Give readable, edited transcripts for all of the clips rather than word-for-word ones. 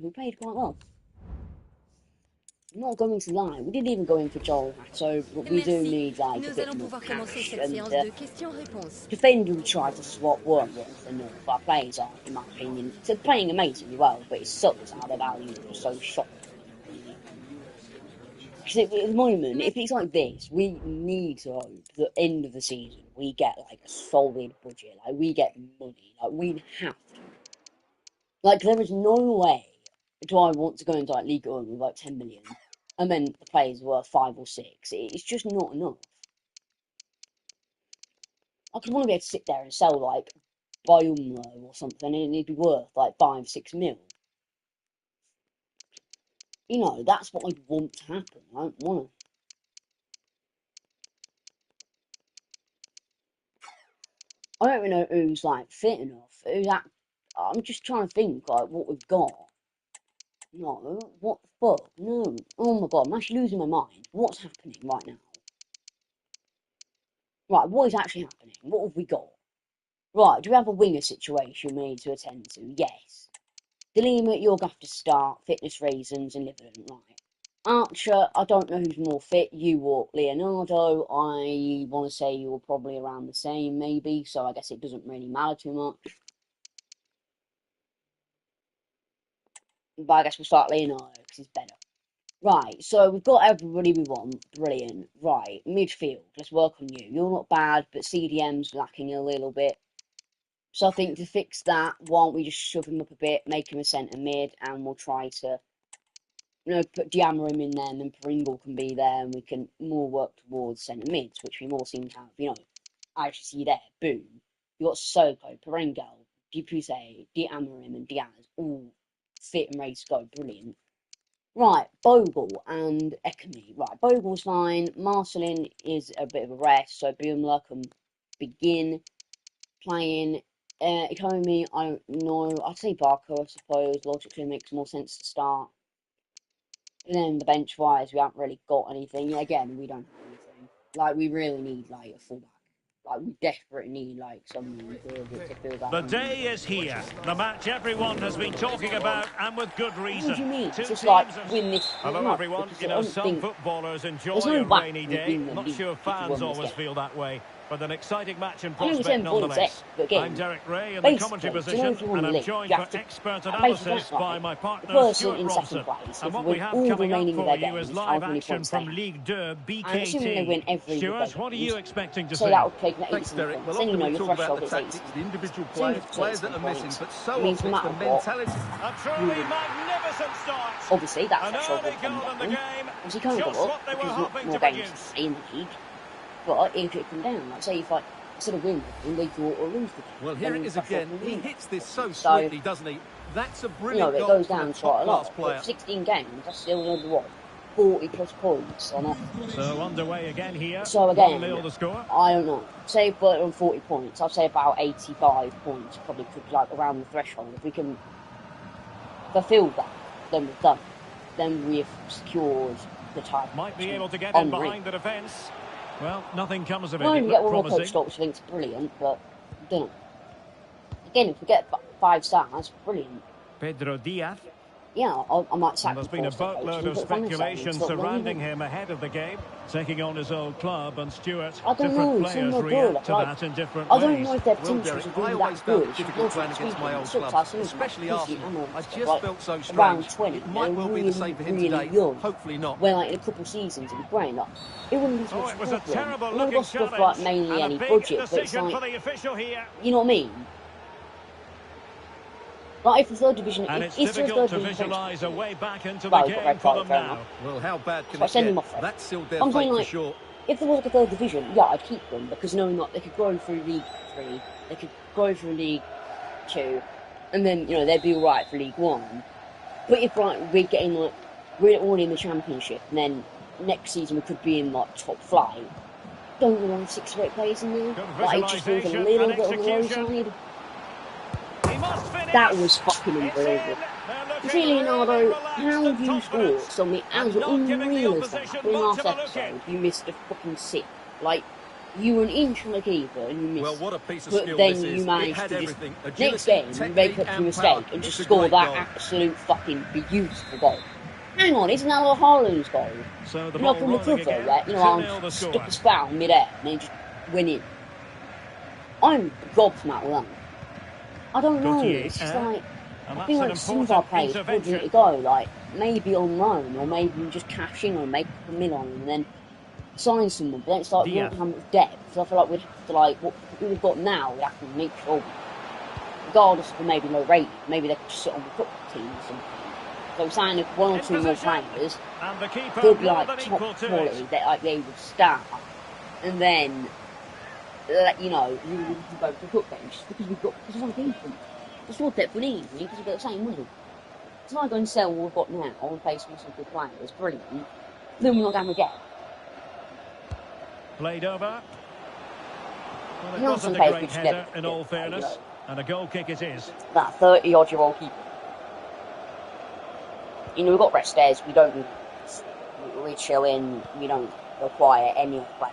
We played quite well. I'm not going to lie, we didn't even go in for Joel Hatto, but we do Merci. need like a Nous bit allons more pouvoir commencer cash. cette And séance de questions-réponses. defender we tried to swap weren't one for enough. Our players are, in my opinion, they're playing amazingly well, but it sucks how their values are so shot. Really. Because at the moment, if it's like this, we need to hope the end of the season we get like a solid budget, like we get money, like we have to. Like there is no way do I want to go into like League One with like 10 million, and then the players worth 5 or 6. It's just not enough. I could want to be able to sit there and sell like Biomlo or something, and it'd be worth like 5, 6 mil. You know, that's what I want to happen. I don't want to. I don't even know who's like fit enough. I'm just trying to think like what we've got. No, what the fuck? No. Oh my god, I'm actually losing my mind. What's happening right now? Right, what is actually happening? What have we got? Right, do we have a winger situation we need to attend to? Yes. Delima, you're going to have to start, fitness reasons, and Liverpool, right. Archer, I don't know who's more fit, you or Leonardo. I want to say you're probably around the same, maybe, so I guess it doesn't really matter too much. But I guess we'll start Leonardo, because he's better. Right, so we've got everybody we want. Brilliant. Right, midfield, let's work on you. You're not bad, but CDM's lacking a little bit. So I think to fix that, why don't we just shove him up a bit, make him a centre mid, and we'll try to, put Diamarim in there, and then Pringle can be there, and we can more work towards centre mids, which we more seem to have, as you see there, boom. You got Soko, Perengel, Dupuse, Diamarim, and Diaz all fit and ready to go. Brilliant. Right, Bogle and Ekami. Right, Bogle's fine. Marcelin is a bit of a rest, so Bumla can begin playing. Economy, I don't know. I'd say Barker, I suppose. Logically makes more sense to start. And then the bench wise, we haven't really got anything. Again, we don't have anything. Like, we really need, like, a fullback. Like, we desperately need, like, someone to fill that. The day is here. The match everyone has been talking about, and with good reason. What do you mean? Two Just, teams like, win this. Hello, No, everyone. because You I know, don't some think footballers enjoy there's no a back rainy in day. the Not league sure if you won fans this always game. feel that way. But an exciting match in I know we're prospect 7 points nonetheless. but again, I'm Derek Ray in the commentary basically, to know position, if you won and the I'm league, joined you for have to expert basically analysis that, by right? my The partner, person Stuart in second Robson. place, And if they what we win have all the coming up remaining of for their you is games, live however many action points they from have, Ligue 2 and assuming they win BKT. every of their Stuart, what are you games, expecting to so see? that would take them to Thanks, 87 Derek. points. Well, Then often we your talk about threshold the is tactics 87 of the points. individual As soon as players, you play players that 87 are missing, points, but it so means often no it's the matter what, mentality. A you truly win. magnificent start. Obviously, that An threshold early will come goal in the down. game. Obviously, it can't Just go up what they were because not hoping more to games to produce. play in the league. But it could come down. Like, say if like instead of winning the game, they draw or lose the game, Well, here then it the is threshold again. will He be hits this so so, sweetly, doesn't he? That's a it brilliant goal goes from a down quite a top-class lot. player. But 16 games, that's still only what 40 plus points on offer. So underway again here. So again, 1-0 the score. I don't know. Say if we're on 40 points, I'd say about 85 points probably could be like around the threshold. If we can fulfil that, then we've done it. Then we've secured the title. Might be able to get in behind the defence. Well, nothing comes of it. It We get looked one more coach promising. stop, which I think is brilliant, but I don't know. Again, if we get 5 stars, brilliant. Pedro Diaz. Yeah, I might sack And there's the been a four-star boatload coaches and of put Van Nistelrooy speculation instead, surrounding him ahead of the game, taking on his old club. And Stuart, I don't different know, some players are react good. to Like, that in different I don't ways. know if their Well, potentials Derek, are I really always that found good. it If you difficult go playing to against my old Sweden, clubs, sometimes especially like Arsenal. and all I that stuff, just like felt so around strange. 20, It might well be the same for him really today. young. Hopefully not. Where like in a couple of seasons it'd be great. Like, it wouldn't be so Oh, much it a was a problem. terrible I know we've looking got stuff challenge, like mainly and a any big budget, but it's decision like, for the official here. you know what I mean? Like if the third division, And if it's the difficult third to division visualise a way back into the well, he got game red for card, them fair now. enough. Well, how bad can So I it send get? him off. That sealed their I'm saying fate for like, sure. if there was like a third division, yeah, I'd keep them because knowing that they could grow through League 3, they could grow through League 2, and then they'd be alright for League 1. But if like we're already in the Championship, and then next season we could be in like top flight, don't we want 6 or 8 players in there? Good Like it just feels a visualisation little and bit on the low execution. side. He must finish. That was fucking It's in. unbelievable. They're You see, looking really Leonardo, relaxed how and do you score confident, something as and not giving the unreal as that? opposition In much last of a look in. episode, you missed a fucking 6. Like, You were an inch from the keeper and you missed. Well, what a piece of But skill then this you is. It managed had to just everything. next Agility, game you make technique up your and mistake power. and It's just a score great that goal. absolute fucking beautiful goal. Hang on, isn't that like Haaland's goal? So the You know, ball from the rolling cover, again. where, you know, 2-0 I'm the stuck score. a spout in mid-air and then just win in. I'm gobsmacked with that. I don't know, Gautier, it's just like, and I feel that's an like some of our important players would need intervention. to go, like, maybe on loan, or maybe we just cash in on, make a couple mil on them, and then sign someone, but then it's like, we Diaz. don't have much depth, so I feel like we'd have to, like, what we've got now, we have to make sure, regardless of maybe low rated, maybe they could just sit on the football team or something. So I'm saying if one or In two more position. players, And the keeper good, more like, than top equal to quality, it. that, like, they would start, and then, you know, we can go to the cup games, just because it's not decent. It's not depth we need, because we've got the same money. It's not going to sell what we've got now and play some good players, brilliant, then we're not going to get. Played over. Well, it You know, some wasn't a players we great just never header, in get, all like, you know, fairness. And a goal kick it is. that 30-odd-year-old keeper. You know, we've got rest days, we don't need this. We chill in, we don't require any of the play.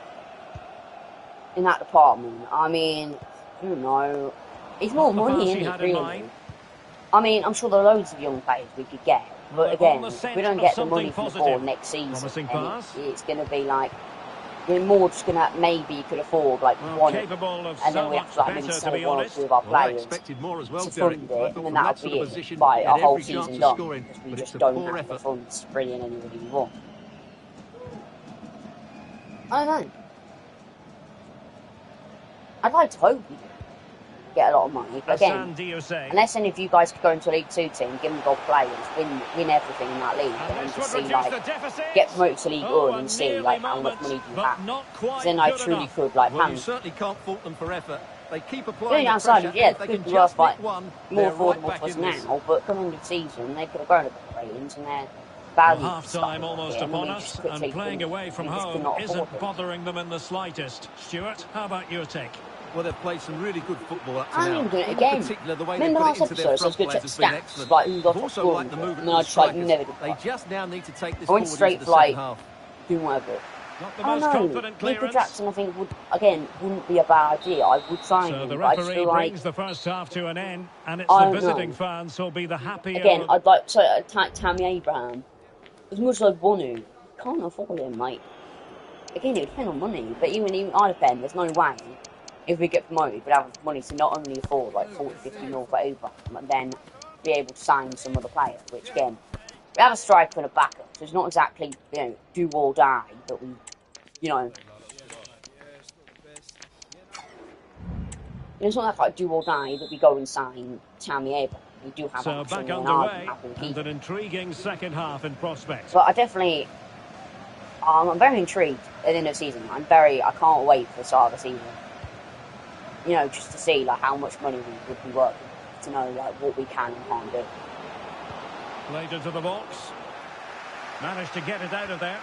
In that department, I mean, I don't know. It's more Not the money, pass isn't he it, had in really? mind. I mean, I'm sure there are loads of young players we could get. Well, But they're on again, the if we scent don't of get the something money from the positive. board next season, Promising then pass. it's going to be like, we're more just going to, maybe you could afford like Well, one, capable of and then so we have much to like maybe better, to sell be one or honest. two of our Well, I players expected more as well, to Derek. fund I it, and thought then from that'll that sort be of it. position, By he our had whole every season chance of done, scoring, because we but it's just a don't poor have the effort. funds to bring in anybody we want. I don't know. I'd like to hope we get a lot of money, but again, Hassan Diosé. unless any of you guys could go into a League 2 team, give them gold players, win everything in that league, And and then this just would see reduce like, the deficit. get promoted to League Oh, 1 a and see nearly like how much moment, money do you but have. not Because quite then I good truly enough. could like Well, you hand. certainly can't fault them for effort. They keep The only applying the downside pressure, is, and yeah, if it they could can be worth just nick like one, more they're right affordable back to us in this. now, but coming into the season, they could have grown a bit of ratings and their Well, value could half-time skyrocket, almost and then upon we just us, and quickly playing away from we just could home not afford isn't them. bothering them in the slightest. Stuart, how about your take? Well, they've played some really good football up to I'm now. even doing it In again. particular, the way they Remember put it last into their episode, so I was front going to players check has the been stats, excellent. like who's got I've top also scoring liked the for, movement and of then I the just like strikers. never did They that. just now need to take this I went forward into straight the for second like half. doing whatever. Not the I don't most know. confident Nico clearance. Jackson, I think wouldn't be a bad idea. I would sign So the him, but I just referee feel like brings the first half to an end, and it's I the don't visiting know. fans who'll be the happier Again, of... I'd like to attack Tammy Abraham as much as I'd want to. Can't afford him. Like again, it would depend on money, but even I defend. There's no way if we get promoted, we'd have money to not only afford like 40, 50 mil for Abraham, but then be able to sign some other player. Which again, we have a striker and a backup, so it's not exactly do or die. But we, you know, it's not like do or die that we go and sign Tammy Abraham. We do have So options, back and I'm underway, happy to and keep an him. intriguing second half in prospect. But I definitely, I'm very intrigued at the end of the season. I can't wait for the start of the season. You know, just to see like how much money we would be worth, to know like what we can and can't do. Played into the box. Managed to get it out of there.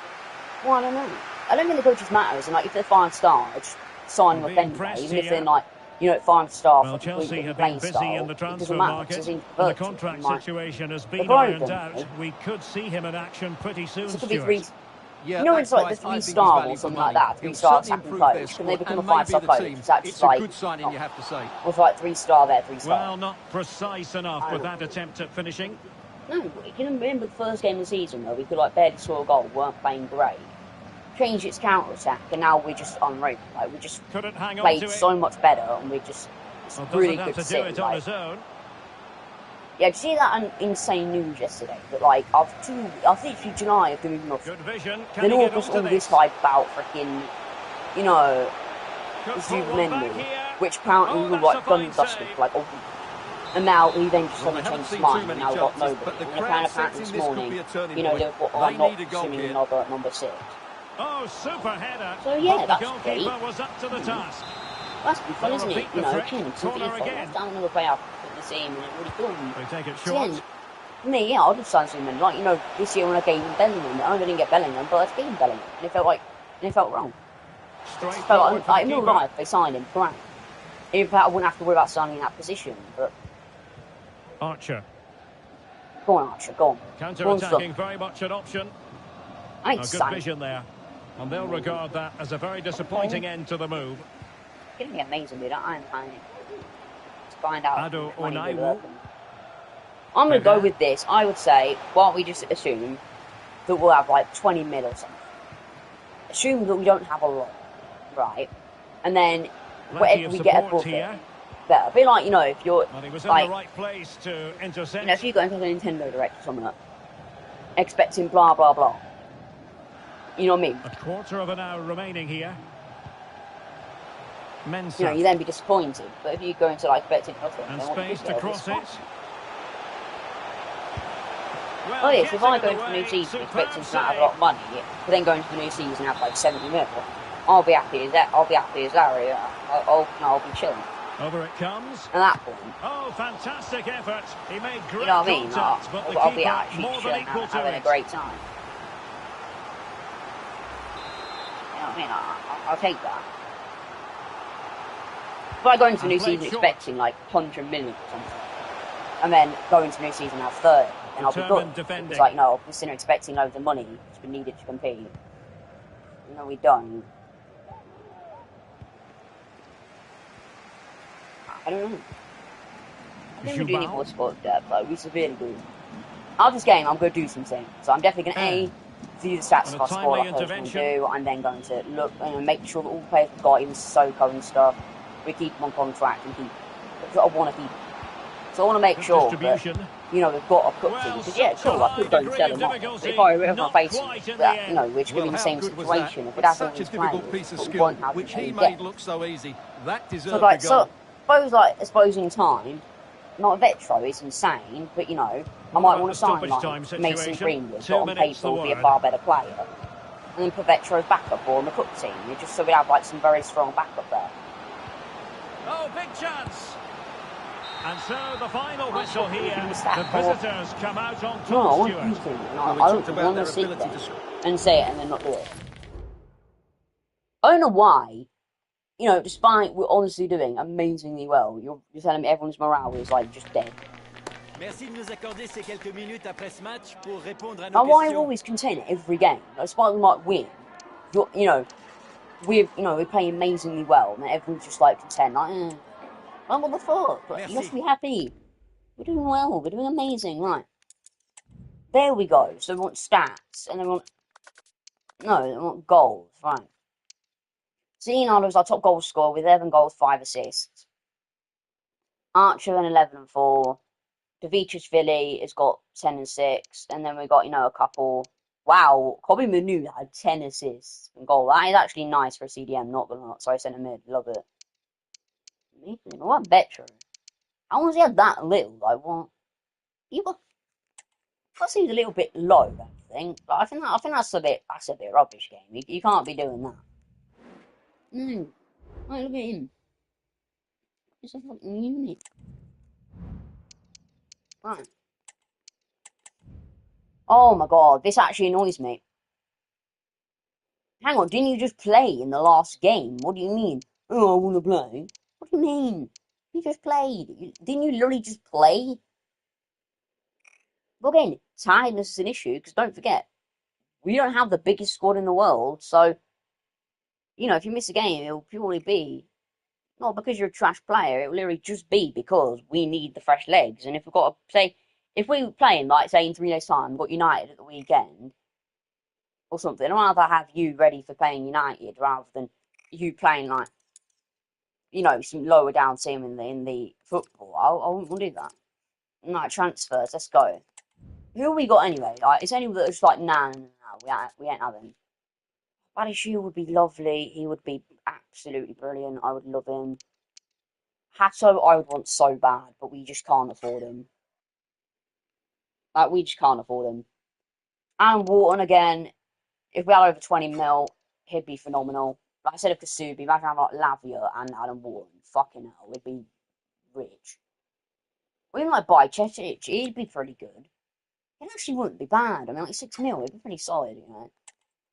Well, I don't know. I don't think the coaches matters, and like if they're 5-star, just sign them up Being anyway. pressed Even if they're here. like 5-star Well, for Chelsea completely have been playing busy in style, the it doesn't transfer matter because market, they seem to and the convert to it. contract And like situation has they're been growing, ironed don't out. they? We could see him in action pretty soon, So it could be Stuart. Yeah, you know, that it's like the price I think is 3-star or value for something like money. that, He'll 3-star certainly attacking improve their coach. Can they squad become a and maybe 5-star the coach? team. Is that just It's a like good signing, not? you have to say. Was like 3-star there, 3-star. Well, not precise enough with that attempt at finishing. No, you can remember the first game of the season where we could like barely score a goal, weren't playing great. Changed its counter attack, and now we're just unreal. Like we just Couldn't hang on played to it. so much better, and it's Well, really doesn't have good to to do see. it on Like, his own. yeah, did you see that insane news yesterday? That like after literally July of doing nothing, Good vision. Can then he all get of us onto all this this? hype about freaking, you know, Could this put dude one back Mendy, here. which apparently Oh, we were that's a like done fine dusted save. for like and now he then just Well, they suddenly haven't changed his seen too mind, and many now we've got chances, nobody. but the And crowd apparently sensing this this could morning, be a turning you know, point. they've got They not need a goal assuming here. another at number 6. Oh, super header. So yeah, But the that's goalkeeper great. was up to the task. That's good fun, They'll isn't it? repeat You the know, threat. King, something Corner different. again. Let's have another player for the team, and it really fun. They take it So, short. yeah, for me, yeah, I'd have signed someone. Like, you know, this year when I gave him Bellingham, I didn't get Bellingham, but I gave him Bellingham. And it felt wrong. Straight It felt forward like, for the in real keeper. life, they signed him, great. In fact, I wouldn't have to worry about signing in that position, but Archer. go on, Archer, go on. Go on, son. Counter-attacking, very much an option. I A ain't good signed. vision there. And they'll regard that as a very disappointing end to the move. It's going to be amazing, dude. I'm planning to find out Ado if money will Onaiwu. work. I'm going to go with this. I would say, why don't we just assume that we'll have like 20 mil or something. Assume that we don't have a lot, right? And then whatever we get above it, better. Be like, you know, if you're Well, he was like, in the right place to intercept. you know, if you go into a Nintendo Direct or something, expecting blah blah blah. You know what I mean? A quarter of an hour remaining here. Mensah. You know, you then be disappointed. But if you go into like expecting nothing, And then what space you to do, cross it's it. well, yes, if I go getting into the new away, season expecting to superb have a lot of money, but then go into the new season and have like 70 mil, I'll be happy as that. I'll be happy as Larry. I'll be chilling. Over it comes. At that point, Oh, fantastic effort. He made great you know what I mean? contact, but the I'll be keeper actually more than chilling, equal to having a it. great time. You know what I mean? I'll take that. If I go into the new season expecting like 100 million or something, and then go into the new season and have 30, then I'll be Determined good. defending. It's like, no, we're sitting there expecting loads of money because we need it to compete. No, we don't. I don't know. I think we do need more squad depth, like, we severely do. After this game, I'm going to do something. So I'm definitely going to view the stats of our squad like I was going to do. I'm then going to look and make sure that all the players we've got, even Sissoko and stuff, we keep them on contract and keep because I want to keep them. So I want to make sure that, you know, we've got a cut team. Because, yeah, cool, I could go and sell them off. But if I replace them, that, you know, we're just going to be in the same situation. If it has all these players, but we won't have which them he again. made look so easy. That deserved So, like, the goal. I suppose in time, not a Vetro is insane, but, you know, I might want to sign, like, Mason Greenwood, but on paper will be a far better player. And then put Vetro's backup or on the cup team, just so we have, like, some very strong backup there. Oh, big chance. And so the final whistle here. The visitors come out on top. No, I want to beat him. I don't want to sit there and say it and then not do it. I don't know why. You know, despite we're honestly doing amazingly well, you're telling me everyone's morale is like just dead. Merci de nous accorder ces quelques minutes après ce match pour répondre à nos And why are questions. you always content every game? Like, despite we might win, we're playing amazingly well, and everyone's just like content, like, oh, what the fuck? Like, you must be happy. We're doing well. We're doing amazing, right? There we go. So we want stats, and then we want goals, right? Zionardo is our top goal scorer with 11 goals, 5 assists. Archer and 11 and 4. Davicius has got 10 and 6. And then we got, a couple. Wow, Kobe Manu had 10 assists and goal. That is actually nice for a CDM, not gonna lie. Sorry, centre mid, love it. What Betcher? How long has he had that little? Like, what? That seems a little bit low, I think. But I think that's a bit rubbish, game. You can't be doing that. No. Right, look at him. He's a fucking unit. Right. Oh my god, this actually annoys me. Hang on, didn't you just play in the last game? What do you mean? Oh, I want to play. What do you mean? You just played. Didn't you literally just play? But again, tiredness is an issue, because don't forget, we don't have the biggest squad in the world, so, if you miss a game, it'll purely be, not because you're a trash player, it will literally just be because we need the fresh legs, and if we've got to say, if we were playing, like, say, in 3 days' time, we've got United at the weekend, or something, I'd rather have you ready for playing United, rather than you playing, like, some lower down team in the football. I wouldn't do that. Like, transfers, let's go. Who have we got anyway? Like, it's anyone that's like, no, we ain't having. Badishu would be lovely. He would be absolutely brilliant. I would love him. Hato, I would want so bad, but we just can't afford him. Like, we just can't afford him. And Wharton, again, if we had over 20 mil, he'd be phenomenal. Like I said of Kasubi, imagine having like Lavia and Adam Wharton. Fucking hell, we'd be rich. Or even like Bajcetic, he'd be pretty good. It actually wouldn't be bad. I mean, like 6 mil, it'd be pretty solid,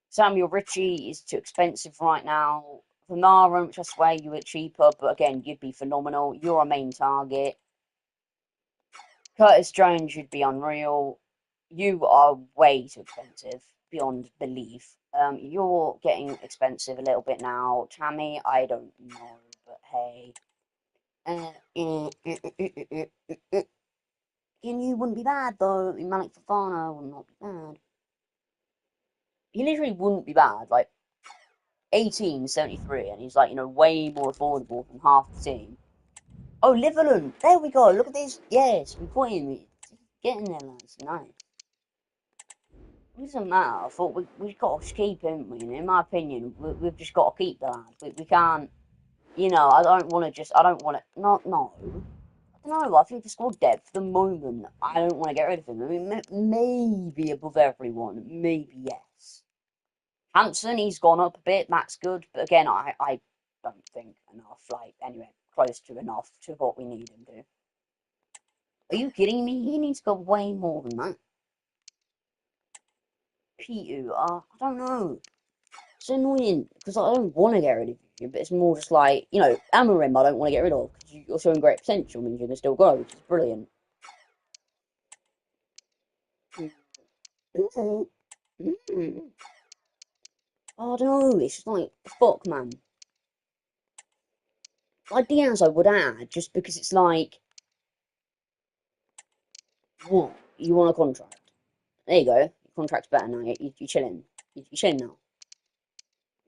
Samuel Ritchie is too expensive right now. Vanara, which I swear you were cheaper, but again, you'd be phenomenal. You're a main target. Curtis Jones, you'd be unreal. You are way too expensive. beyond belief. You're getting expensive a little bit now. Tammy, I don't know, but hey. You wouldn't be bad, though. Malik Fofana would not be bad. He literally wouldn't be bad. Like, 1873, and he's, like, way more affordable than half the team. Oh, Liverland! There we go! Look at this! Yes, we got him. Getting there, lads. Nice. It doesn't matter. I thought we've got to keep him. In my opinion, we've just got to keep the lad. We can't. I don't want to. I don't want to. Not no. I don't know. I think for squad depth, for the moment, I don't want to get rid of him. I mean, maybe above everyone. Maybe yes. Hansen, he's gone up a bit. That's good. But again, I don't think enough. Like anyway, close to enough to what we need him to. Are you kidding me? He needs to go way more than that. P2, I don't know. It's annoying because I don't want to get rid of you, but it's more just like, Amarim I don't want to get rid of because you're showing great potential, means you can still grow, which is brilliant. Oh, I don't know, it's just like, fuck, man. Like Diaz I would add, just because it's like, what? You want a contract? There you go. Your contract's better now. You're chilling. You're chilling now.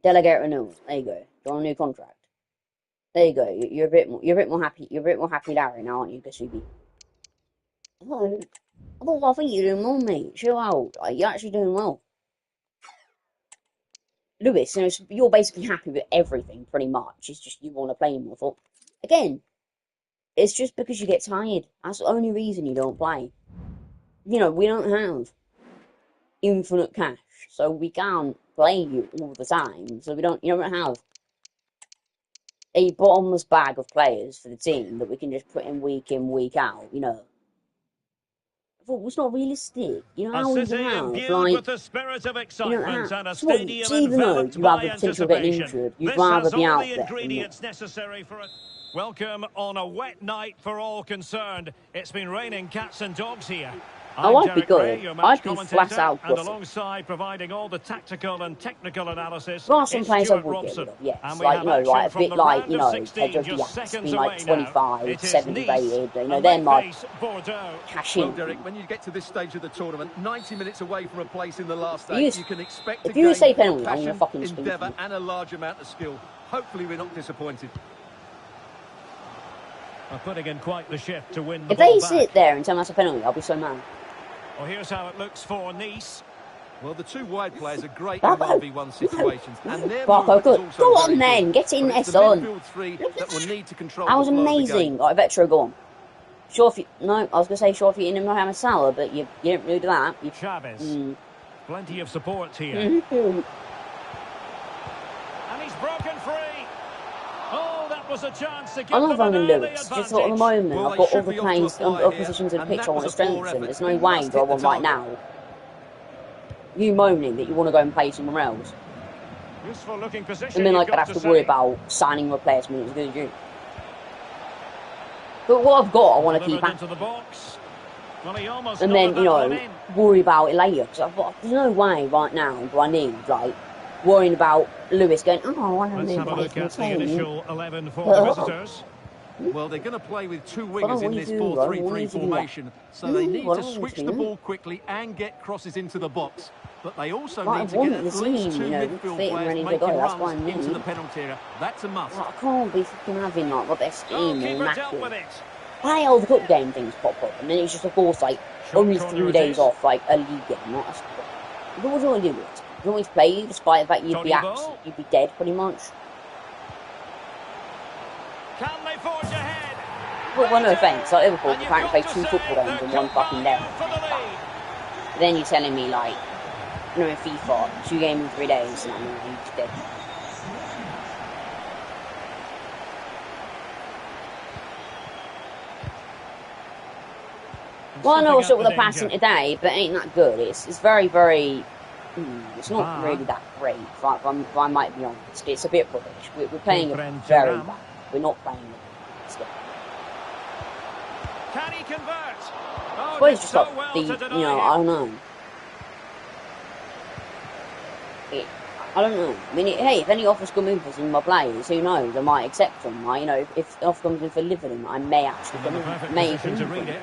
Delegate renewal. There you go. You're on a new contract. There you go. You're a bit more happy. You're a bit more happy, Larry, now, aren't you, Gasubi? I think you're doing well, mate. Chill out. You're actually doing well. Lewis, you're basically happy with everything, pretty much. It's just you want to play more. But again, it's just because you get tired. That's the only reason you don't play. We don't have infinite cash, so we can't play you all the time. So you don't have a bottomless bag of players for the team that we can just put in, week out. It's not realistic. How we can have, with the spirit of excitement and a so even though you have the potential of getting injured, you'd rather be out there than not. Necessary for it. Welcome on a wet night for all concerned. It's been raining cats and dogs here. I'd be good. I'd be flat out and alongside providing all the tactical and technical analysis. There are some players I would get rid of, yes. Like, like a bit like, Pedro Diaz, being like 25, 70 rated, they're my cash in. Well, Derek, when you get to this stage of the tournament, 90 minutes away from a place in the last eight, you can expect if you say penalty, I'm gonna fucking endeavour and a large amount of skill. Hopefully we're not disappointed. Putting in quite the shift to win the If they sit there and tell me that's a penalty, I'll be so mad. Well, here's how it looks for Nice. Well, the two wide players are great in 1v1 situations. And their Barco, good. Go on then, get in there, son. That will need to control that was amazing. Right, Vetro, go on. I was going to say sure if you in Mohamed Salah, but you didn't really do that. Chavez. Plenty of support here. And he's broken free. Oh, that was a chance to give them an early Lewis. Just at the moment, I've got all the positions in the pitch I want to strengthen. There's no way do I want right now. You moaning that you want to go and play somewhere else. Useful looking position. And then I'd have to worry about signing replacements as good as you. But what I've got, I want to keep happy. And then, worry about it later. Because there's no way right now do I need, worrying about Lewis going, I want to have a look at the initial 11 for the visitors. Well, they're going to play with two wingers in this 4-3-3 formation, so they need to switch the ball quickly and get crosses into the box. But they also need to get at least two midfield players making runs into the penalty area. That's a must. I can't be fucking having the best team all knackered. Play all the cup game things pop up, and then it's just, of course, only 3 days off, a league game. What do you want to do with it? You always play, despite the fact you'd be dead, pretty much. Can they forge ahead? Well, no offence, Liverpool, you can't play 2 football games in 1 fucking day. But then you're telling me, in FIFA, 2 games in 3 days, and you're just dead. Well, I know what's up with the passing today, but it ain't that good. It's very, very... it's not really that great, if I might be honest. It's a bit rubbish. We're playing it very bad. We're not playing it still. Can he convert? Well, it's just I don't know. I don't know. I mean, hey, if any offers come in for some of my players, who knows? I might accept them. You know, if the offer comes in for Liverpool, I may actually come in. May come in.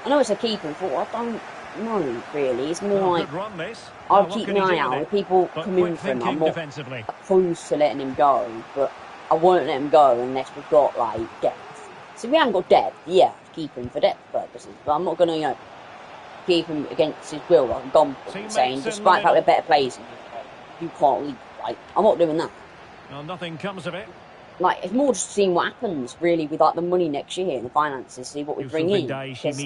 I know it's a keeper thought. I don't know, really. It's more like, I'll keep an eye out. If people come in for him, I'm not opposed to letting him go, but I won't let him go unless we've got, like, depth. So if we haven't got depth, yeah, keep him for depth purposes, but I'm not going to, you know, keep him against his will, like a Gomper, saying, despite the fact we're better players than you can't leave. Like, I'm not doing that. Well, nothing comes of it. Like, it's more just seeing what happens, really, with, like, the money next year and the finances, see what we bring in. Because,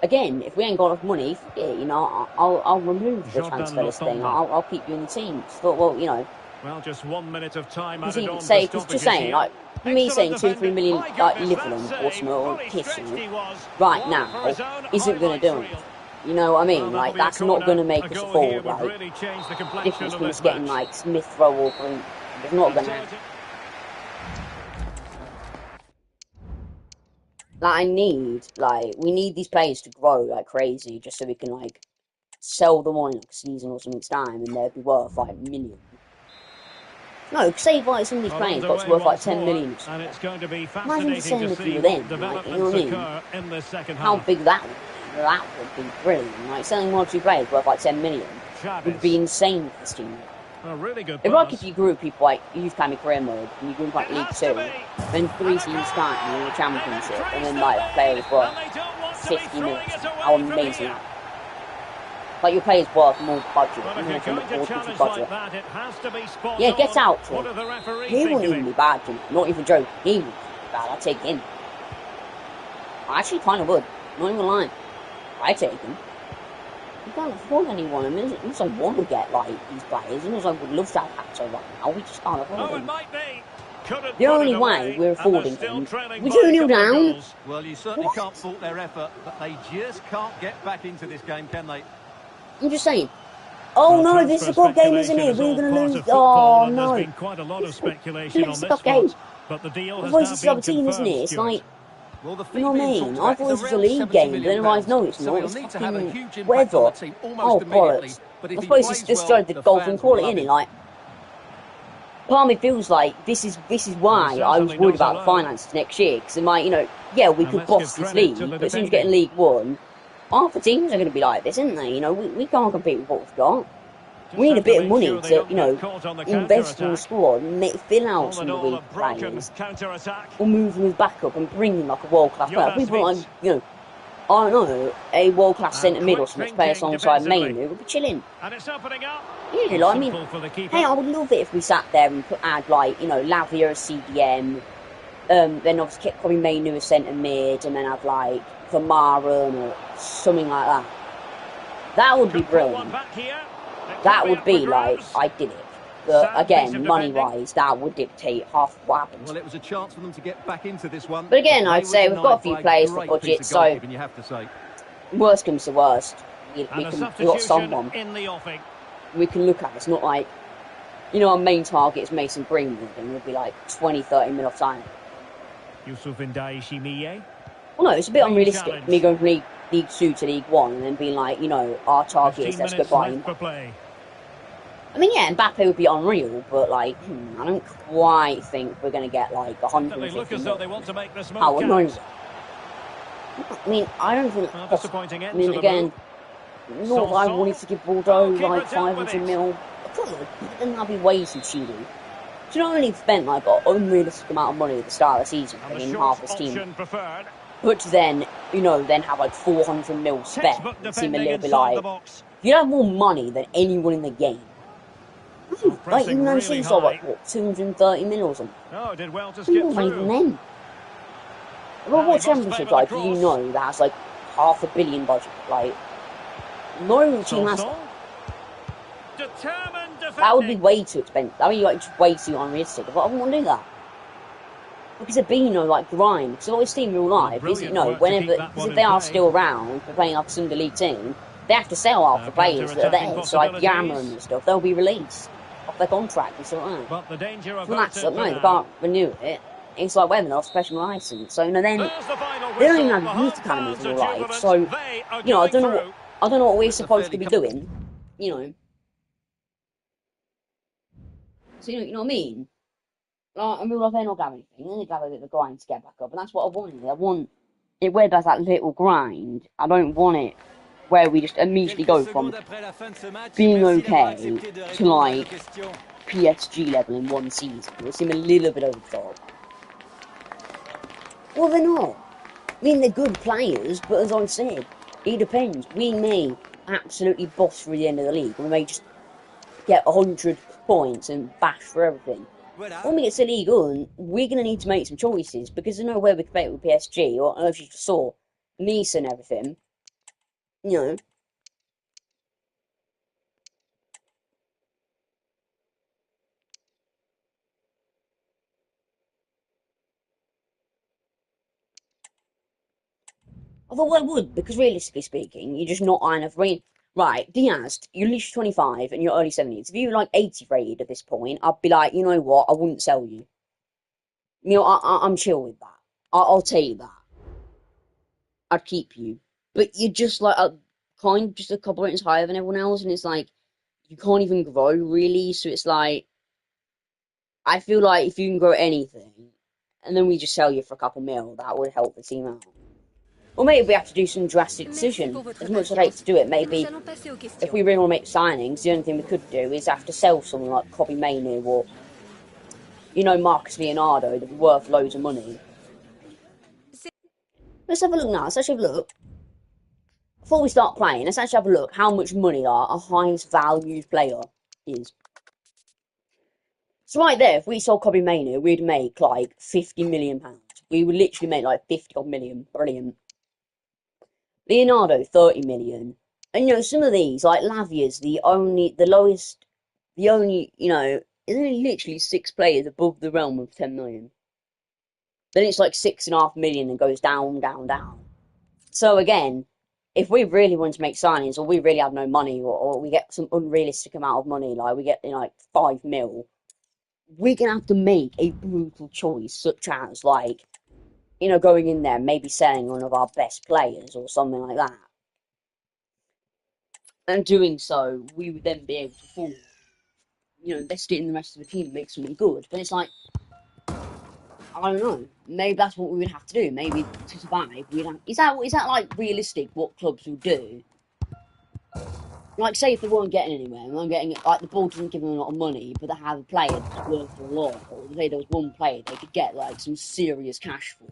again, if we ain't got enough money, you know, I'll remove the transfer list thing. I'll keep you in the team. But, well, you know. Well, just 1 minute of time added on. Just saying, like, me saying 2-3 million, like, Liverpool or Small kissing right now isn't going to do anything. You know what I mean? Like, that's not going to make us afford, like, the difference between us getting, like, Smith Rowe or Green. It's not going to happen. Like, we need these players to grow like crazy just so we can, like, sell them on, like, a season or something's time and they'd be worth, like, millions. No, say, like, some of these players got to worth, like, 10 million. And it's going to be imagine the same if you were them, like, you know what I mean? How big that would be. That would be brilliant. Like, selling 1 or 2 players worth, like, 10 million would be insane for this team. Really good. If, like, if you grew people like Youth Academy Career Mode, and you grew like League 2, then 3 seasons starting in the Championship, and then, like, players worth 50 million. How amazing that. Like, your players worth more budget, more from the budget. Yeah, get out, Troy. He wouldn't even be bad, Jim. Not even joking. He wouldn't be bad. I'd take him. I actually kind of would. Not even lying. I'd take him. You can't afford anyone. I mean, unless I want to get, like, these players, unless I would love to have Hato right now, we just can't afford them. The only way we're affording them, we're 2-0 down. Well, you certainly can't fault their effort, but they just can't get back into this game, can they? I'm just saying. Oh no, this is a good game, isn't it? We're going to lose. Oh no. There's been quite a lot of speculation on this game. But the deal has now been confirmed, isn't it? It's like, well, you know what I mean? I thought this was a league game, but then I realised, no, it's not. It's fucking weather. Oh, bollocks. I suppose it's just showed the golfing quality, innit? Like, part of me feels like this is why I was worried about the finances next year. Because I'm like, you know, yeah, we could boss this league, but as soon as we get in League 1, half the teams are going to be like this, aren't they? You know, we can't compete with what we've got. We need a bit of money to, you know, invest in the squad and fill out some of the weak players. Or move them back up and bring them like a world-class player. People like, you know, I don't know, a world-class centre mid or something to play alongside Mainu would be chilling. Yeah, like, I mean, hey, I would love it if we sat there and add, like, you know, Lavia as CDM, then obviously kept probably Mainu as centre mid, and then have, like, Kamara or something like that. That would be brilliant. That would be like, I did it. But again, money-wise, that would dictate half of what happens. Well, it was a chance for them to get back into this one. But again, I'd say we've got a few players for budget, so worst comes to worst, we've got someone we can look at. It's not like, you know, our main target is Mason Greenwood, and we'll be like 20-30 mil off time. Well, no, it's a bit unrealistic. Me going from League 2 to League 1 and then being like, you know, our target is let's go buy him. I mean, yeah, Mbappe would be unreal, but, like, I don't quite think we're going to get, like, 150 mil. How annoying. I mean, I don't think it's possible. I mean, again, not that I wanted to give Bordeaux, like, 500 mil. I could, but then that'd be way too cheap. Do you not only spent, like, an unrealistic amount of money at the start of the season bringing half this team? But then, you know, then have, like, 400 mil spent and seem a little bit like, you have more money than anyone in the game. Like, even though she's like, what, 230 mil or something? Oh, did well to skip not even then. Well, what championship, like, do you know that has, like, $500 million budget? Like, no team has that. That would be way too expensive. I mean, like, just way too unrealistic. But I wouldn't want to do that. Because it'd be, you know, like, grind. Because all this team real life is, you know, whenever, because if they are still around for playing like a Sunday League team, they have to sell off the players that are there. So, like, Yammer and stuff, they'll be released off their contract and stuff like that. But the danger of that's, no, they can't renew it. It's like whether they're special license. So, you know, then they don't even have youth academies in real life. So, you know, I don't know what we're supposed to be doing. You know. So, you know what I mean? Like, I mean, well, they're not going anything. Then they have a bit of a grind to get back up. And that's what I wanted. I want it where there's that little grind. I don't want it where we just immediately Quelques go from secondes après la fin de ce match, being merci d'avoir okay accepté de to, répondre à nos like, questions. PSG level in one season. They seem a little bit over the top. Well, they're not. I mean, they're good players, but as I said, it depends. We may absolutely boss through the end of the league. We may just get 100 points and bash for everything. Voilà. When we get to League 1, we're going to need to make some choices because there's no way we can compete with PSG, or I don't know if you saw Nice and everything. You know, I thought, well, I would, because realistically speaking, you're just not high enough. I mean, right, Diaz, you're at least 25 and you're early 70s. If you were like 80 rated at this point, I'd be like, you know what, I wouldn't sell you. You know, I'm chill with that. I'll tell you that. I'd keep you. But you're just like kind of just a couple of inches higher than everyone else, and it's like, you can't even grow, really, so it's like, I feel like if you can grow anything, and then we just sell you for a couple mil, that would help the team out. Or maybe we have to do some drastic decision. As much as I hate to do it, maybe if we really want to make signings, the only thing we could do is have to sell someone like Kobe Mainu or, you know, Marcus Leonardo, that are worth loads of money. Let's have a look now. Let's actually have a look. Before we start playing, let's actually have a look how much money our highest valued player is. So right there, if we sold Kobe Mainu, we'd make like £50 million. We would literally make like 50 odd million. Brilliant. Leonardo, 30 million. And you know, some of these, like Lavia's the lowest, you know, there's only literally 6 players above the realm of 10 million. Then it's like 6.5 million and goes down, down, down. So again, if we really want to make signings, or we really have no money, or we get some unrealistic amount of money, like we get, you know, like 5 mil, we're gonna have to make a brutal choice, such as like, you know, going in there, maybe selling one of our best players or something like that. And doing so, we would then be able to afford, you know, invest it in the rest of the team and make something good. But it's like, I don't know. Maybe that's what we would have to do. Maybe to survive, we'd have. Is that like realistic? What clubs would do? Like, say if they weren't getting anywhere, and weren't getting like the ball doesn't give them a lot of money, but they have a player that's worth a lot, or say there was one player they could get like some serious cash for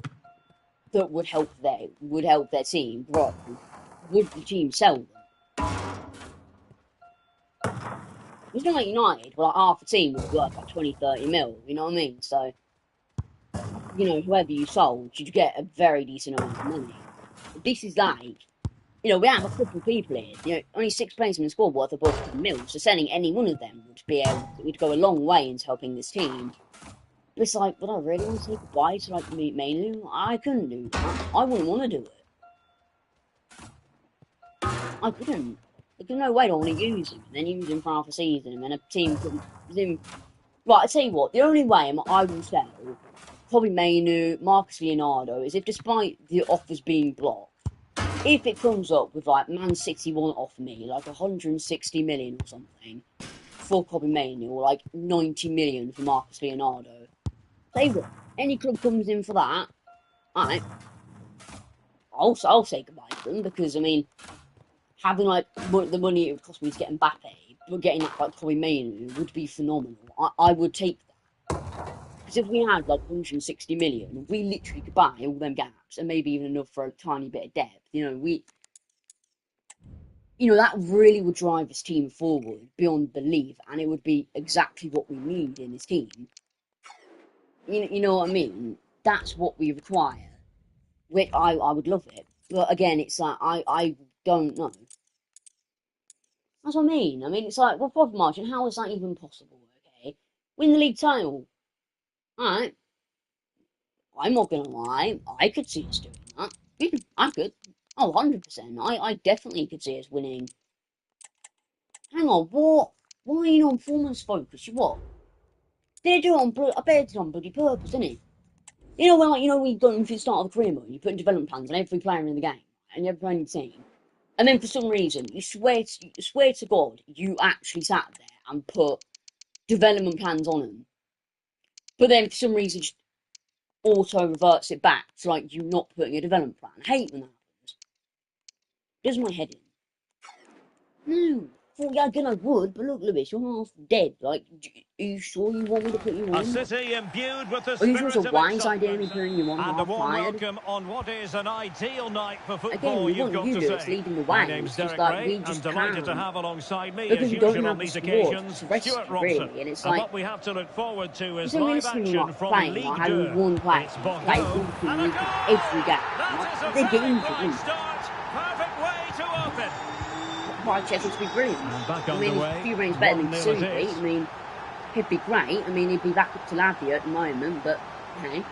that would help their team grow. Would the team sell them? It's not like United, where like half the team would be worth like 20, 30 mil. You know what I mean? So, you know, whoever you sold, you'd get a very decent amount of money. This is like, you know, we have a couple of people here. You know, only 6 players in the squad worth above 10 mil. So selling any one of them would go a long way into helping this team. But it's like, would I really want to say goodbye to like Manu? I couldn't do that. I wouldn't want to do it. I couldn't. There's no way I want to use him and then use him for half a season and then a team couldn't use him. Right, I tell you what, the only way I will sell Kobe Mainu, Marcus Leonardo is if, despite the offers being blocked, if it comes up with like Man City won't offer me like 160 million or something for Kobe Mainu, or like 90 million for Marcus Leonardo, say what, any club comes in for that, alright, I'll say goodbye to them, because I mean, having like the money it would cost me to get Mbappe, but getting that like Kobe Mainu would be phenomenal. I would take that. Because if we had like 160 million, we literally could buy all them gaps and maybe even enough for a tiny bit of depth. You know, that really would drive this team forward beyond belief, and it would be exactly what we need in this team. You know what I mean? That's what we require. Which I would love it. But again, it's like, I don't know. That's what I mean. I mean, it's like, well, profit margin, how is that even possible? Okay, win the league title. Alright, I'm not gonna lie, I could see us doing that. I could. Oh, 100%. I definitely could see us winning. Hang on, what? Why are you on performance focus? You what? They do it on I bet it's on bloody purpose, isn't it? You know, when like, you know, we've done for the start of the career mode, you put in development plans on every player in the game and every player in the team. And then for some reason, you swear to God, you actually sat there and put development plans on them. But then for some reason just auto reverts it back to like you not putting a development plan. I hate when that happens. Does my head in. No. Thought yeah, again I would, but look, Lewis, you're half dead. Like, are you sure you want me to put you A on? city imbued with the Are you sure it's spirit a of wise idea me excitement. putting you on And a half warm tired? welcome on what is an ideal night for Again, football, we you've want got you, to Lewis, say. leading the My way. name's It's just Derek like Ray. we I'm just delighted to can't. have alongside me, Because as we don't usual on have the these squad occasions, to rest Stuart you, Robson. really. And it's And like, what we have to look forward to it's is not live realistically action like from playing, like Ligue having 2. one player It's play Bordeaux. all the And a league every goal! game. That Like, is a they get very injured, bright wouldn't start. Perfect way to open. Why Chelsea to be brilliant. And back I mean, he's a underway. few rings better than 1-0 it Subi. is. I mean, he'd be great. I mean, he'd be back up to Lavia at the moment, but hey.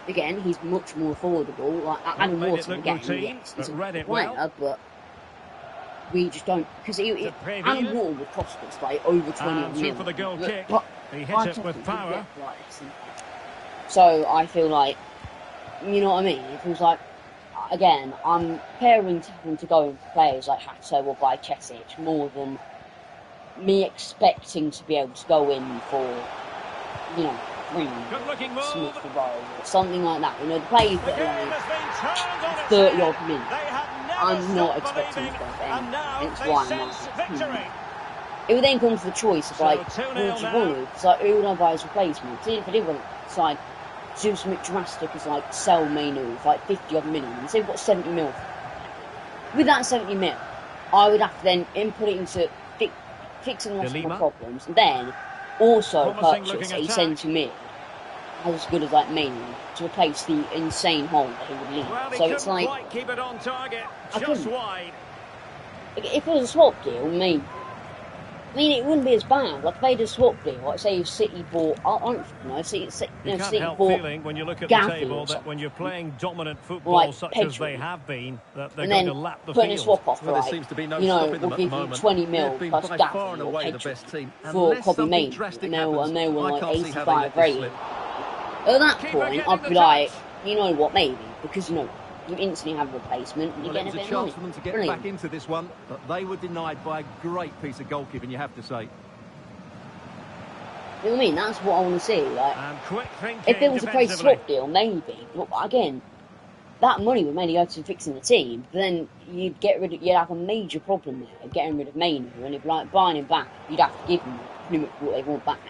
Again, he's much more affordable. Like Adam Made it Wharton, look again, routine, yes, but he's a read it player, well. but we just don't, because To Adam Preville. Wharton would cost us like over 20 And through million. for the goal kick. But He by hits it with Chelsea, we power. get like this. So I feel like, you know what I mean? It feels like, again, I'm comparing to having to go for players like Hato or by Chesic more than me expecting to be able to go in for, you know, Green, Good-looking move. Smith Rowe, or something like that. You know, the players The that game are has been turned on like its 30 head. odd minutes. They have never I'm not stopped expecting believing, to go for and anything. now Hence they why I'm sense like, victory. It would then come to the choice of So like, 2-0 what do you now. want to? It's like, who would I buy as replacement? See, if I did want to decide to do something drastic as like sell Mainu for like 50 odd million, and say we've got 70 mil. With that 70 mil, I would have to then input it into fixing lots of my problems, and then also Promising purchase looking a attack. centre mid as good as like Mainu to replace the insane hole that he would leave. Well, he So it's couldn't like, quite keep it on target, I just couldn't. wide. If it was a swap deal, maybe. I mean, it wouldn't be as bad. Like, if they did a swap deal, like, say if City bought, I don't know, You can't City help bought feeling when you look at the Gavi table or that when you're something, playing dominant or football like such as they Pedro, have been, that they're and going to then lap the putting a field. swap offer, Well, there like, seems to be no you know, stopping we'll them at the give you moment. 20 They've mil been plus by far Gavi and or away the Pedro best team. for Unless Kobe something Main, drastic and happens, they were I like can't see how they 85 let this rated. slip. At that Keeper point, getting I'd the be touch. like, you know what, maybe, because, you know, you instantly have a replacement and you're Well, it getting was a a bit of money. chance for them to get Brilliant. back into this one, but they were denied by a great piece of goalkeeping, you have to say. You know what I mean? That's what I want to see. Like, And quick thinking if it was a crazy defensively. swap deal, maybe. But again, that money would mainly go to fixing the team. But then you'd have a major problem there, getting rid of Mainu, and if like buying him back, you'd have to give him pretty much what they want back.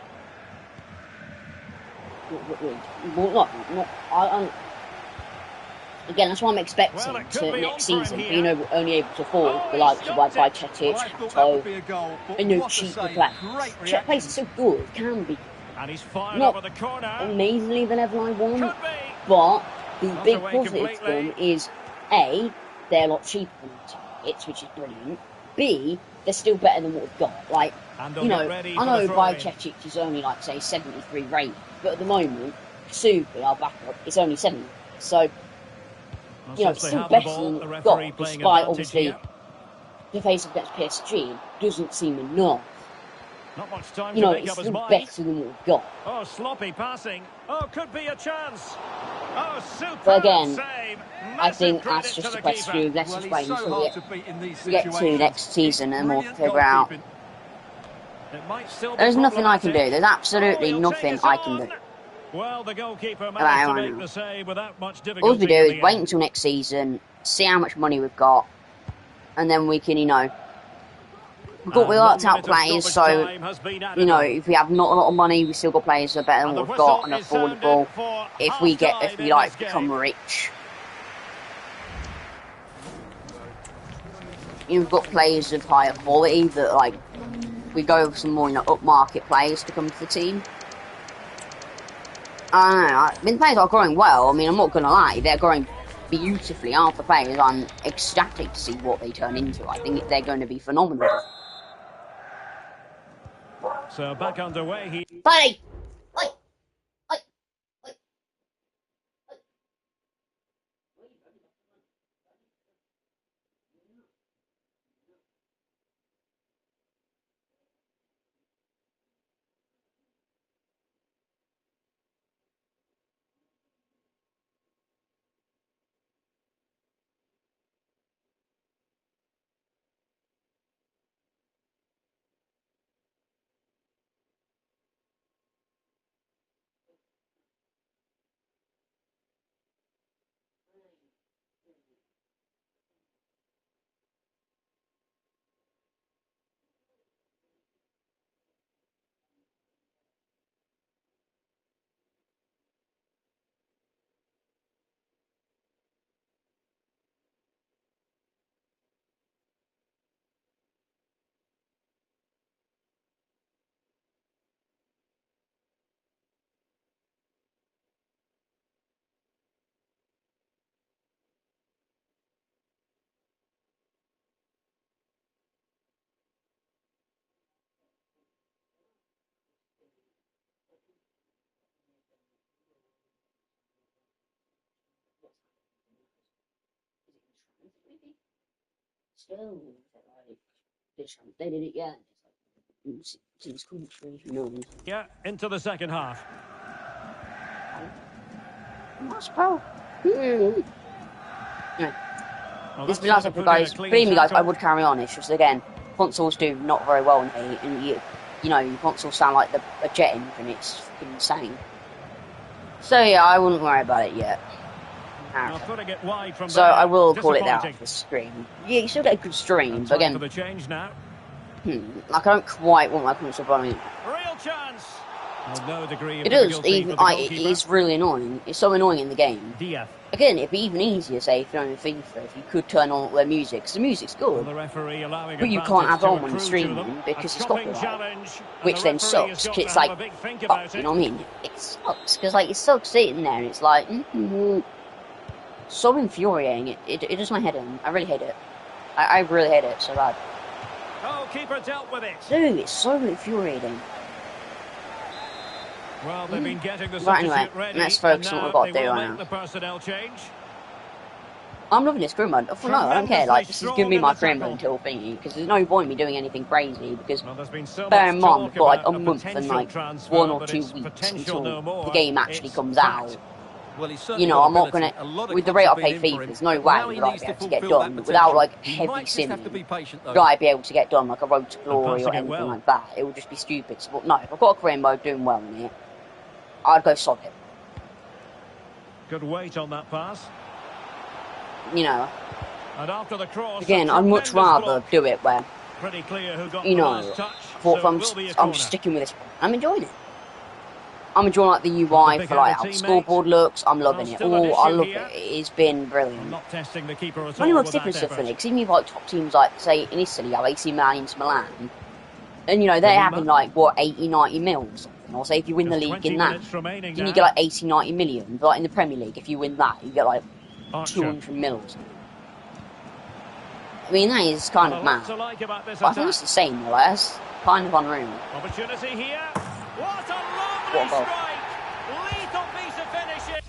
Again, that's what I'm expecting Well, it could to be on next for him season. But, here. you know, we're only able to afford Oh, the he likes of like stopped it. Bajcetic, Well, I thought that Hato, would be a goal, but and no what a cheaper save. players. Great Czech players are reaction. so good, can be And he's fired not over the corner. amazingly the level I want, Could be. but the Not big away positive to them completely. is A, they're a lot cheaper than the targets, which is brilliant. B, they're still better than what we've got. Like, And they'll you get know, ready I for the know throw-in. Bajcetic is only like say 73 rated, but at the moment, Subi, our backup, is only 70. So, Well, you know, since it's they still have the better ball, than the what we've referee got, playing despite advantage obviously here. the face against PSG doesn't seem enough. Not much time You to know, make it's up his still mind. better than what we've got. Oh, sloppy passing. Oh, could be a chance. Oh, superb But again, save. I Massive think credit that's to just the a question keeper. of let's Well, just he's wait so until hard to beat in these we get to situations. next season It's and we'll brilliant figure out. goalkeeping. It might still be There's nothing I can do. problematic. There's Oh, absolutely he'll take nothing it I can do. on. Well, the goalkeeper About managed to I make know. the save without much All difficulty we do in is the wait end. until next season, see how much money we've got, and then we can, you know, we And 1 worked out minute of players, stoppage so, time has been you added know, on. if we have not a lot of money, we still got players that are better than And the what we've got whistle and is sounded affordable. for If we half-time in like, this become game. rich. You've got players of higher quality that, like, we go with some more, you know, upmarket players to come to the team. I don't know, I mean, the players are growing well, I mean, I'm not gonna lie, they're growing beautifully, aren't the players? I'm ecstatic to see what they turn into. I think they're going to be phenomenal. So back underway here. Buddy! maybe. Still, like, they did it yet. It's his country, who knows? Yeah, into the second half. Moscow. Yeah. Well, This that's reminds sort me, of putting a guys. clean Believe me, guys, I tackle. would carry on. It's just again, consoles do not very well in here, and you know, your consoles sound like a jet engine. It's fucking insane. So yeah, I wouldn't worry about it yet. Now putting it wide from So there. I will call it that Disappointing. for the stream. Yeah, you still get a good stream, And but time for again, the change now. like I don't quite want my console running. Real chance. Well, no degree of It is difficulty even. for the It goalkeeper. is really annoying. It's so annoying in the game. Diaz. Again, it'd be even easier, say, if you're on FIFA, if you could turn on their music, because the music's Well, good. the referee allowing But you can't advantage have it to on when you're accrue to streaming them. because A it's chopping copyright, challenge, and which the then referee has sucks got because to it's have like, a big think fuck, about you it. know what I mean? It sucks because like it sucks sitting there and it's like so infuriating. It does my head in. I really hate it. I really hate it so bad. Oh, keeper dealt with it. Dude, it's so infuriating. Well, they've been getting the Right, substitute anyway, ready, let's focus and on what now we've got they to do will right make now. the personnel change. I'm loving this career mode. Oh, no, I don't care. Like, this is Tremendously giving me strong my in the career mode tackle. until thingy, because there's no point in me doing anything crazy, because Well, there's been so bear much in mind, talk we've got like a about a month and potential like transfer, 1 or but 2 it's weeks potential until no more. the game actually It's comes fact. out. Well, he's You certainly know, got I'm not ability. gonna, A lot of with the clubs rate I have been play in for FIFA, him, there's no but way now he that I'd needs be to able to get fulfil that done without potential. like He heavy might just have to simming. be patient, though. Would I be able to get done like a Road to And Glory or passing it anything well. like that? It would just be stupid. So, but no, if I've got a career mode doing well in it, I'd go solid. Good weight on that pass. You know, And after the cross, again, a I'd much tremendous rather block. do it where, Pretty clear who got you the know, last touch, I thought if so it will be a I'm corner. sticking with this one. I'm enjoying it. I'm enjoying like the Trying to UI pick for out like a how the teammate. scoreboard looks. I'm Well, loving it. still an Oh, I issue love here. it. It's been I'm brilliant. not testing the keeper at It only all works with that different stuff for effort. me because even if like top teams like say in Italy have AC Milan into Milan, and you know they're having Lima. like what 80, 90 mil or something. Or say if you win the Just league 20 in that, minutes remaining then you now. get like 80, 90 million. But like in the Premier League, if you win that, you get like Archer. 200 mils. I mean that is kind Well, of a lot mad. to like about this But I think attack. it's the same. Like that's kind of unreal. Opportunity here. What a What lovely a goal. strike! Lethal piece of finishing.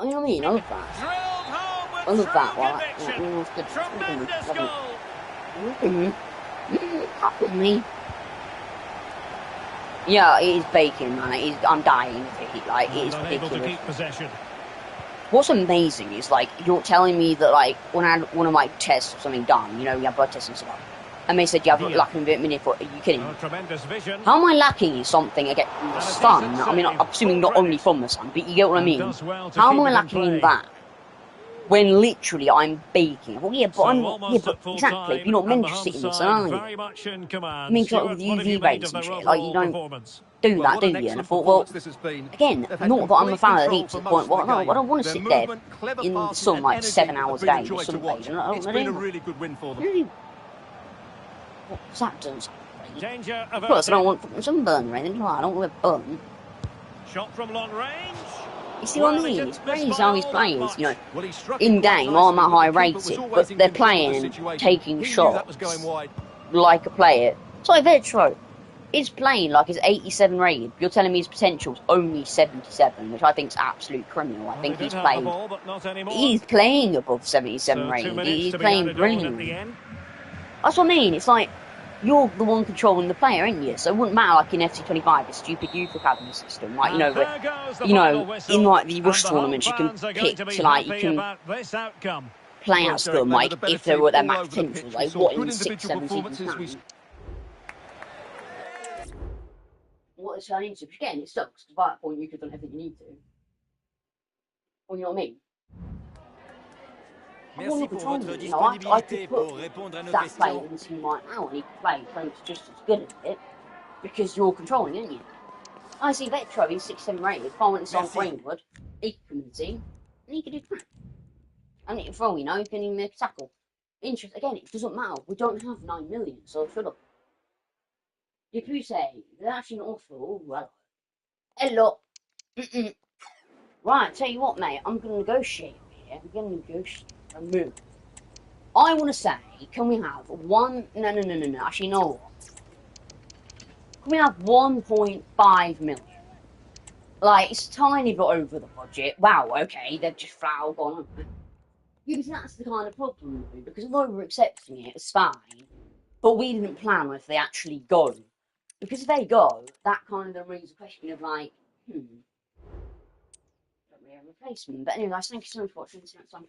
You know what I mean? I love that. Drilled home with I love that. true Well, conviction. it's good. Tremendous Lovely. goal. Happy me. Yeah, it is baking, man. It is, I'm dying of it. Like, it And is unable to ridiculous. keep possession. What's amazing is, like, you're telling me that, like, when I had one of my tests or something done, you know, we have blood tests and stuff, and they said you have Yeah. lacking a bit of minute foot, are you kidding me? Oh, tremendous vision. How am I lacking in something against the And a sun? decent I mean, save. I'm assuming Full not only credit. from the sun, but you get what I And mean? does well to How am keep I it in lacking in play. that? When literally I'm baking. Well, yeah, but So I'm almost yeah, but at full exactly. time, You're not and meant the to home sit in the sun, side are you? very much in I command. mean, like Stuart, with what have you UV made rays of and their shit, like you overall don't performance? do Well, that, what do an you? And I excellent thought, well, performance this has been. again, They've had not that I'm a complete fan of the control heat to for the point most of where the I game. don't want to Their sit there movement, clever in the passing sun and like energy 7 hours a have been a day in the joy to sun watch. phase. I don't It's want to been do a that. really good win for them. Really? What's that doing? Danger Plus, I don't averted. want fucking sunburn or anything like that. I don't want to burn. Shot from long range. You see what I Well, he mean? didn't It's miss crazy by how these all that players, you know, much. Well, he struck it in quite game are nicely, that but high the keeper was rated, always but in they're control of the playing and situation. taking He knew that was going shots wide. like a player. It's like Vetro. He's playing like he's 87 rated. You're telling me his potential's only 77, which I think is absolute criminal. I Well, think they did he's have the played. ball, but not anymore. He's playing above 77 So 2 rated. minutes He's to be playing added on at the brilliantly. end. That's what I mean. It's like you're the one controlling the player, ain't you? So it wouldn't matter like in FC25, the stupid youth academy system, like And there goes the you final know, whistle. in like the And rush the home tournaments, you can fans are going pick to be to like you happy can about this outcome. play Well, as Derek, them they were like the better if they were at their team all max over the potential. pitch. Like We saw what good in 6, individual 7 seasons performances. now. What it's turning into, again, it sucks because by that point you could have done everything you need to. Well, you know what I mean? Merci pour votre I disponibilité could put pour répondre à nos that player questions. in the team right now and he could play close just as good at it because you're controlling, aren't you? I see Vetro, he's 6, 7 rated. If I went to Sonic Merci. Greenwood, he could come in the team and he could do crap. And for all you know, he can even make a tackle. Interest, again, it doesn't matter. We don't have 9 million, so shut up. If you say they're actually not awful, well, hello. Right, tell you what, mate, I'm going to negotiate here. I'm going to negotiate a move. I want to say, can we have one? No. Actually, no. What? Can we have 1.5 million? Like, it's a tiny bit over the budget. Wow, okay, they've just flat out gone on. Because that's the kind of problem, though, because although we're accepting it, it's fine, but we didn't plan if they actually go. Because if they go, that kind of then raises a question of like, don't we have a replacement? But anyway, guys, thank you so much for watching. See you next time.